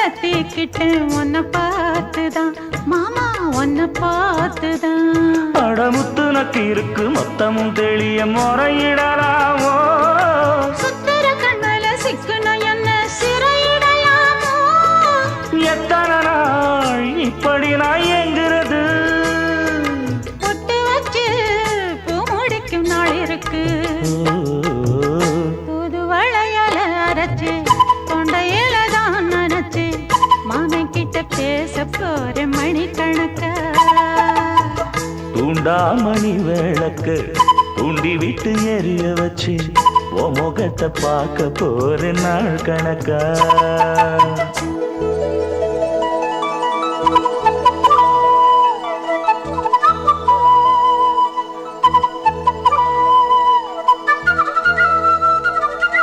பத்திக்கிட்டேன் உன்னை பார்த்துதான் மாமா உன்னை பார்த்துதான். படமுத்து நக்கு இருக்கு மொத்தமும் தெளிய முறையிடலாமோ? சுத்தர கண்மல சிக்கணும் என்ன சிறையிடலாமோ? எத்தனை நாள் இப்படி நான் எங்கிறது? பொட்டு வச்சு பூ முடிக்கும் நாள் இருக்கு. புது வளையல அரைச்சு தொண்டையில தான் நினைச்சு மாமன் கிட்ட பேச போற மணிக்கணக்கா. தூண்டாமணி விளக்கு தூண்டி விட்டு எரிய வச்சு உன் முகத்தை பார்க்க போற நாள் கணக்கா.